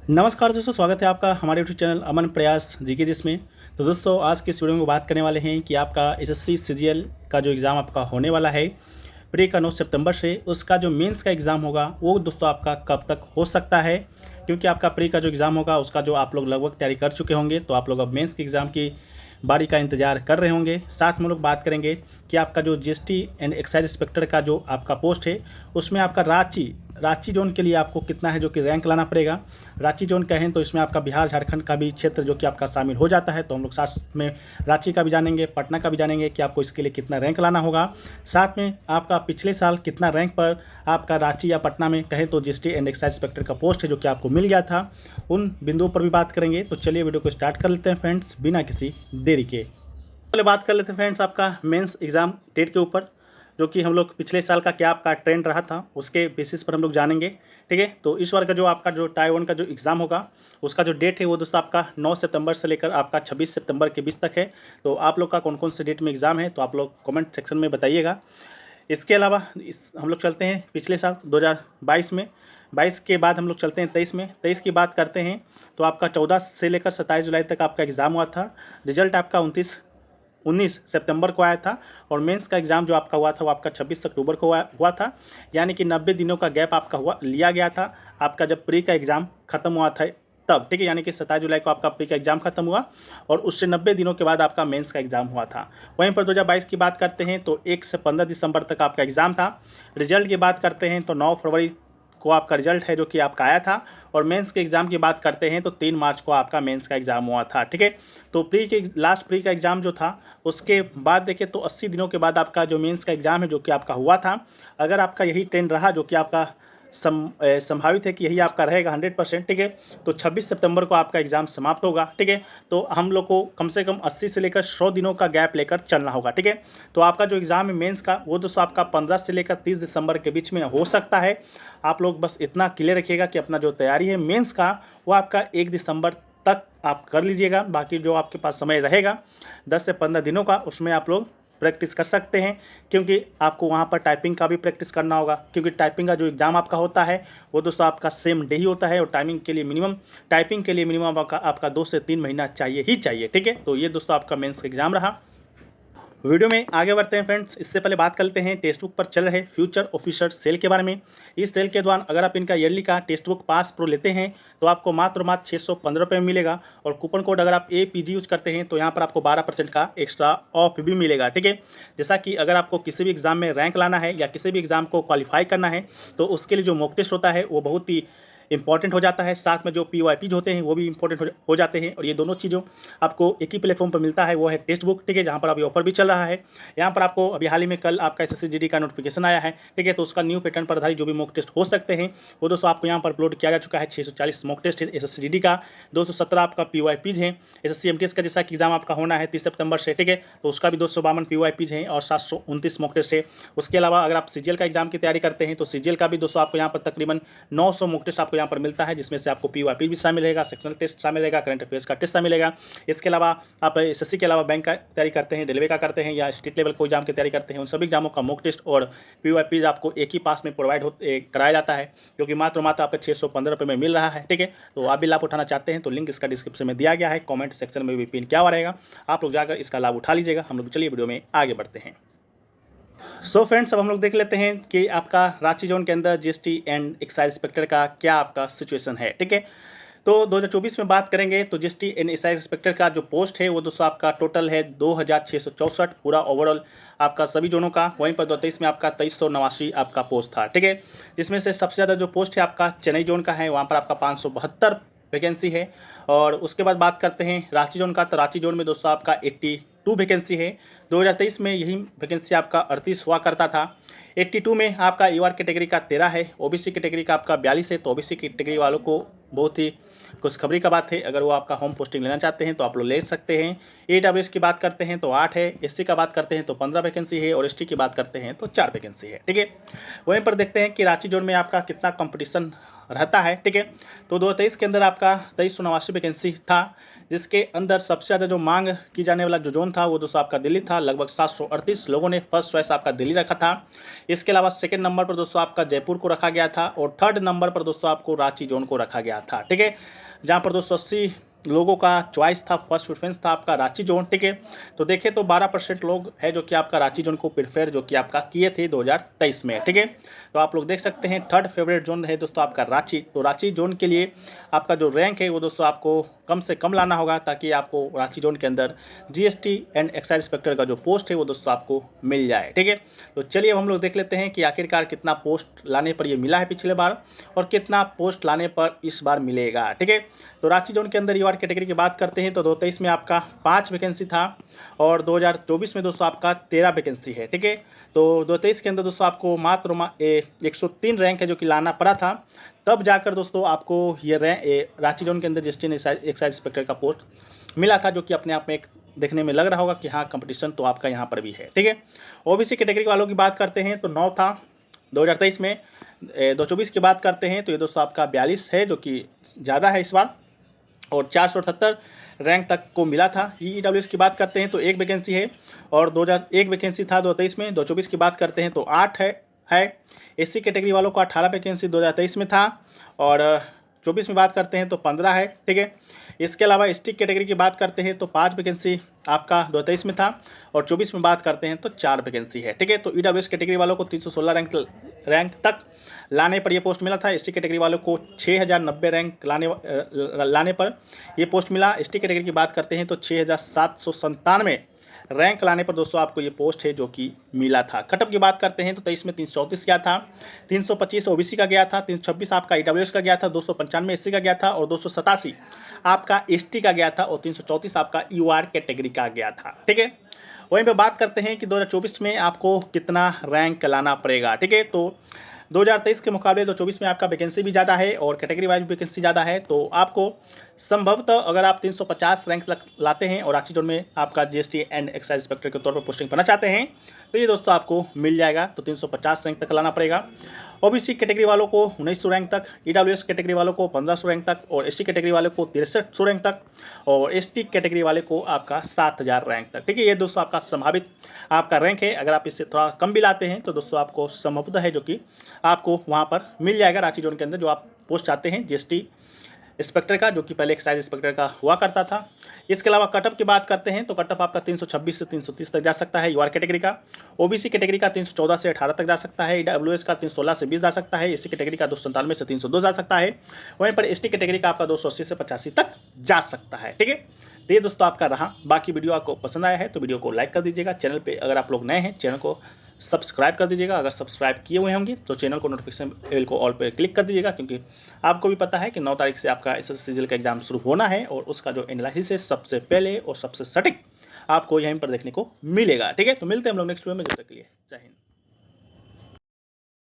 नमस्कार दोस्तों, स्वागत है आपका हमारे यूट्यूब चैनल अमन प्रयास जीके जिसमें। तो दोस्तों आज के इस वीडियो में बात करने वाले हैं कि आपका एसएससी सीजीएल का जो एग्ज़ाम आपका होने वाला है प्री का 9 सितंबर से, उसका जो मेंस का एग्ज़ाम होगा वो दोस्तों आपका कब तक हो सकता है। क्योंकि आपका प्री का जो एग्ज़ाम होगा उसका जो आप लोग लगभग तैयारी कर चुके होंगे, तो आप लोग अब मेंस के एग्ज़ाम की बारी का इंतजार कर रहे होंगे। साथ में लोग बात करेंगे कि आपका जो जीएसटी एंड एक्साइज इंस्पेक्टर का जो आपका पोस्ट है उसमें आपका रांची जोन के लिए आपको कितना है जो कि रैंक लाना पड़ेगा। रांची जोन कहें तो इसमें आपका बिहार झारखंड का भी क्षेत्र जो कि आपका शामिल हो जाता है, तो हम लोग साथ में रांची का भी जानेंगे, पटना का भी जानेंगे कि आपको इसके लिए कितना रैंक लाना होगा। साथ में आपका पिछले साल कितना रैंक पर आपका रांची या पटना में कहें तो जीएसटी एंड एक्साइज इंस्पेक्टर का पोस्ट है जो कि आपको मिल गया था, उन बिंदुओं पर भी बात करेंगे। तो चलिए वीडियो को स्टार्ट कर लेते हैं फ्रेंड्स, बिना किसी देरी के। पहले बात कर लेते हैं फ्रेंड्स आपका मेंस एग्ज़ाम डेट के ऊपर, जो कि हम लोग पिछले साल का क्या आपका ट्रेंड रहा था उसके बेसिस पर हम लोग जानेंगे। ठीक है, तो इस बार का जो आपका जो टाइप 1 का जो एग्ज़ाम होगा उसका जो डेट है वो दोस्तों आपका 9 सितंबर से लेकर आपका 26 सितंबर के बीच तक है। तो आप लोग का कौन कौन से डेट में एग्ज़ाम है तो आप लोग कमेंट सेक्शन में बताइएगा। इसके अलावा हम लोग चलते हैं पिछले साल 2022 में, 22 के बाद हम लोग चलते हैं 23 में। 23 की बात करते हैं तो आपका 14 से लेकर 27 जुलाई तक आपका एग्ज़ाम हुआ था। रिजल्ट आपका 19 सितंबर को आया था और मेंस का एग्ज़ाम जो आपका हुआ था वो आपका 26 अक्टूबर को हुआ था। यानी कि 90 दिनों का गैप आपका लिया गया था आपका जब प्री का एग्ज़ाम ख़त्म हुआ था तब। ठीक है, यानी कि 27 जुलाई को आपका प्री का एग्ज़ाम खत्म हुआ और उससे 90 दिनों के बाद आपका मेंस का एग्ज़ाम हुआ था। वहीं पर 2022 की बात करते हैं तो 1 से 15 दिसंबर तक आपका एग्ज़ाम था। रिजल्ट की बात करते हैं तो 9 फरवरी को आपका रिजल्ट है जो कि आपका आया था। और मेंस के एग्ज़ाम की बात करते हैं तो 3 मार्च को आपका मेंस का एग्ज़ाम हुआ था। ठीक है, तो लास्ट प्री का एग्ज़ाम जो था उसके बाद देखें तो 80 दिनों के बाद आपका जो मेंस का एग्ज़ाम है जो कि आपका हुआ था। अगर आपका यही ट्रेंड रहा जो कि आपका संभावित है कि यही आपका रहेगा 100%। ठीक है, तो 26 सितंबर को आपका एग्ज़ाम समाप्त होगा। ठीक है, तो हम लोग को कम से कम 80 से लेकर 100 दिनों का गैप लेकर चलना होगा। ठीक है, तो आपका जो एग्ज़ाम है मेंस का वो दोस्तों आपका 15 से लेकर 30 दिसंबर के बीच में हो सकता है। आप लोग बस इतना क्लियर रखिएगा कि अपना जो तैयारी है मेंस का वो आपका 1 दिसंबर तक आप कर लीजिएगा। बाकी जो आपके पास समय रहेगा 10 से 15 दिनों का, उसमें आप लोग प्रैक्टिस कर सकते हैं। क्योंकि आपको वहाँ पर टाइपिंग का भी प्रैक्टिस करना होगा, क्योंकि टाइपिंग का जो एग्ज़ाम आपका होता है वो दोस्तों आपका सेम डे ही होता है और टाइपिंग के लिए मिनिमम आपका 2 से 3 महीना चाहिए ही चाहिए। ठीक है, तो ये दोस्तों आपका मेंस का एग्ज़ाम रहा। वीडियो में आगे बढ़ते हैं फ्रेंड्स, इससे पहले बात करते हैं टेक्स्ट बुक पर चल रहे फ्यूचर ऑफिसर सेल के बारे में। इस सेल के दौरान अगर आप इनका ईयरली का टेक्स्ट बुक पास प्रो लेते हैं तो आपको मात्र 615 रुपये में मिलेगा। और कूपन कोड अगर आप APG यूज करते हैं तो यहाँ पर आपको 12% का एक्स्ट्रा ऑफ भी मिलेगा। ठीक है, जैसा कि अगर आपको किसी भी एग्ज़ाम में रैंक लाना है या किसी भी एग्ज़ाम को क्वालिफाई करना है तो उसके लिए जो मॉक टेस्ट होता है वो बहुत ही इंपॉर्टेंट हो जाता है। साथ में जो PYPs होते हैं वो भी इंपॉर्टेंट हो जाते हैं। और ये दोनों चीज़ों आपको एक ही प्लेटफॉर्म पर मिलता है, वो है टेक्स्ट बुक। ठीक है, जहाँ पर अभी ऑफर भी चल रहा है। यहाँ पर आपको अभी हाल ही में कल आपका SSC GD का नोटिफिकेशन आया है। ठीक है, तो उसका न्यू पैटर्न पर आधारित जो भी मॉक टेस्ट हो सकते हैं वो दोस्तों आपको यहाँ पर अपलोड किया जा चुका है। 640 मॉक टेस्ट है SSC GD का, 217 आपका PYPs हैं। SSC MTS का जैसा कि एग्जाम आपका होना है 30 सितंबर से। ठीक है, तो उसका भी 252 PYPs हैं और 729 मॉक टेस्ट है। उसके अलावा अगर आप CGL का एग्जाम की तैयारी करते हैं तो CGL का भी दोस्तों आपको यहाँ पर तकरीबन 900 मॉक टेस्ट आपको यहाँ पर मिलता है, जिसमें से आपको PYP भी शामिल रहेगा, सेक्शनल टेस्ट शामिल रहेगा, करंट अफेयर्स का टेस्ट शामिल रहेगा। इसके अलावा आप SSC के अलावा बैंक का तैयारी करते हैं, रेलवे का करते हैं या स्टेट लेवल को एग्जाम की तैयारी करते हैं, उन सभी एग्जामों का मॉक टेस्ट और PYP आपको एक ही पास में प्रोवाइड कराया जाता है, जो कि मात्र आपको 615 रुपये में मिल रहा है। ठीक है, तो आप भी लाभ उठाना चाहते हैं तो लिंक इसका डिस्क्रिप्शन में दिया गया है, कॉमेंट सेक्शन में भी पिन किया हुआ रहेगा, आप लोग जाकर इसका लाभ उठा लीजिएगा। हम लोग चलिए वीडियो में आगे बढ़ते हैं। सो फ्रेंड्स, अब हम लोग देख लेते हैं कि आपका रांची जोन के अंदर GST एंड एक्साइज इंस्पेक्टर का क्या आपका सिचुएशन है। ठीक है, तो 2024 में बात करेंगे तो GST एंड एक्साइज इंस्पेक्टर का जो पोस्ट है वो दोस्तों आपका टोटल है 2664 पूरा ओवरऑल आपका सभी जोनों का। वहीं पर 2023 में आपका 2389 आपका पोस्ट था। ठीक है, जिसमें से सबसे ज़्यादा जो पोस्ट है आपका चेन्नई जोन का है, वहाँ पर आपका 572 वैकेंसी है। और उसके बाद बात करते हैं रांची जोन का, तो रांची जोन में दोस्तों आपका 82 वैकेंसी है। 2023 में यही वैकेंसी आपका 38 हुआ करता था। 82 में आपका ER कैटेगरी का 13 है, OBC कैटेगरी का आपका 42 है। तो OBC कैटेगरी वालों को बहुत ही खुशखबरी का बात है, अगर वो आपका होम पोस्टिंग लेना चाहते हैं तो आप लोग ले सकते हैं। AWS की बात करते हैं तो 8 है, SC का बात करते हैं तो 15 वैकेंसी है और ST की बात करते हैं तो 4 वैकेंसी है। ठीक है, वहीं पर देखते हैं कि रांची जोन में आपका कितना कंपटीशन रहता है। ठीक है, तो 2023 के अंदर आपका 2389 वैकेंसी था, जिसके अंदर सबसे ज़्यादा जो मांग की जाने वाला जो जोन था वो दोस्तों आपका दिल्ली था। लगभग 738 लोगों ने फर्स्ट चॉइस आपका दिल्ली रखा था। इसके अलावा सेकंड नंबर पर दोस्तों आपका जयपुर को रखा गया था और थर्ड नंबर पर दोस्तों आपको रांची जोन को रखा गया था। ठीक है, जहाँ पर 280 लोगों का चॉइस था, फर्स्ट प्रेफरेंस था आपका रांची जोन। ठीक है, तो देखें तो 12% लोग है जो कि आपका रांची जोन को प्रेफर जो कि आपका किए थे 2023 में। ठीक है, तो आप लोग देख सकते हैं थर्ड फेवरेट जोन है दोस्तों आपका रांची। तो रांची जोन के लिए आपका जो रैंक है वो दोस्तों आपको कम से कम लाना होगा, ताकि आपको रांची जोन के अंदर जीएसटी एंड एक्साइज इंस्पेक्टर का जो पोस्ट है वो दोस्तों आपको मिल जाए। ठीक है, तो चलिए अब हम लोग देख लेते हैं कि आखिरकार कितना पोस्ट लाने पर ये मिला है पिछले बार और कितना पोस्ट लाने पर इस बार मिलेगा। ठीक है, तो रांची जोन के अंदर यूआर कैटेगरी की बात करते हैं तो 2023 में आपका 5 वैकेंसी था और 2024 में दोस्तों आपका 13 वैकेंसी है। ठीक है, तो 2023 के अंदर दोस्तों आपको मात्र 103 रैंक है जो कि लाना पड़ा था, तब जाकर दोस्तों आपको ये रांची जोन के अंदर जीएसटी एक्साइज इंस्पेक्टर का पोस्ट मिला था, जो कि अपने आप में एक देखने में लग रहा होगा कि हाँ कंपटीशन तो आपका यहाँ पर भी है। ठीक है, ओबीसी कैटेगरी वालों की बात करते हैं तो 9 था 2023 में। 2024 की बात करते हैं तो ये दोस्तों आपका 42 है, जो कि ज़्यादा है इस बार, और 478 रैंक तक को मिला था। ईडब्ल्यूएस की बात करते हैं तो 1 वैकेंसी है और 2001 वैकेंसी था 2023 में। 2024 की बात करते हैं तो 8 है। एससी कैटेगरी वालों को 18 वैकेंसी 2023 में था और 24 में बात करते हैं तो 15 है। ठीक है, इसके अलावा एसटी कैटेगरी की बात करते हैं तो 5 वैकेंसी आपका 2023 में था और 24 में बात करते हैं तो 4 वैकेंसी है। ठीक है, तो ईडब्ल्यूएस कैटेगरी वालों को 316 रैंक तक लाने पर यह पोस्ट मिला था। एसटी कैटेगरी वालों को 6090 रैंक लाने पर यह पोस्ट मिला। एसटी कैटेगरी की बात करते हैं तो 6797 रैंक लाने पर दोस्तों आपको ये पोस्ट है जो कि मिला था। कटअप की बात करते हैं तो 23 में 334 गया था, 325 ओबीसी का गया था, 326 आपका ईडब्ल्यूएस का गया था, 295 एससी का गया था और 287 आपका एसटी का गया था और 334 आपका यूआर कैटेगरी का गया था। ठीक है, वहीं पे बात करते हैं कि 2024 में आपको कितना रैंक लाना पड़ेगा। ठीक है, तो 2023 के मुकाबले 2024 में आपका वैकेंसी भी ज़्यादा है और कैटेगरी वाइज वैकेंसी ज़्यादा है, तो आपको संभवतः अगर आप 350 रैंक लाते हैं और रांची जोन में आपका जीएसटी एंड एक्साइज इंस्पेक्टर के तौर पर पोस्टिंग करना चाहते हैं तो ये दोस्तों आपको मिल जाएगा। तो 350 रैंक तक लाना पड़ेगा। ओबीसी कैटेगरी वालों को 1900 रैंक तक, ईडब्ल्यूएस कैटेगरी वालों को 1500 रैंक तक और एसटी कैटेगरी वालों को 6300 रैंक तक और एसटी कैटेगरी वाले को आपका 7000 रैंक तक। ठीक है, ये दोस्तों आपका संभावित आपका रैंक है। अगर आप इससे थोड़ा कम भी लाते हैं तो दोस्तों आपको संभवतः है जो कि आपको वहाँ पर मिल जाएगा रांची जोन के अंदर जो आप पोस्ट चाहते हैं जीएसटी इंस्पेक्टर का, जो कि पहले एक्साइज इंस्पेक्टर का हुआ करता था। इसके अलावा कटअप की बात करते हैं तो कटअप आपका 326 से 330 तक जा सकता है यूआर कैटेगरी का। ओबीसी कैटेगरी का 314 से 18 तक जा सकता है। ईडब्ल्यूएस का 316 से 20 जा सकता है। एससी कैटेगरी का 297 से 302 जा सकता है। वहीं पर एसटी कैटेगरी का आपका 280 से 85 तक जा सकता है। ठीक है, तो ये दोस्तों आपका रहा। बाकी वीडियो आपको पसंद आया है तो वीडियो को लाइक कर दीजिएगा। चैनल पर अगर आप लोग नए हैं चैनल को सब्सक्राइब कर दीजिएगा। अगर सब्सक्राइब किए हुए होंगे तो चैनल को नोटिफिकेशन बेल को ऑल पे क्लिक कर दीजिएगा, क्योंकि आपको भी पता है कि 9 तारीख से आपका एसएससी सीजीएल का एग्जाम शुरू होना है और उसका जो एनालिसिस है सबसे पहले और सबसे सटीक आपको यहीं पर देखने को मिलेगा। ठीक है, तो मिलते हैं हम लोग नेक्स्ट वीडियो में। जब तक के लिए जय हिंद।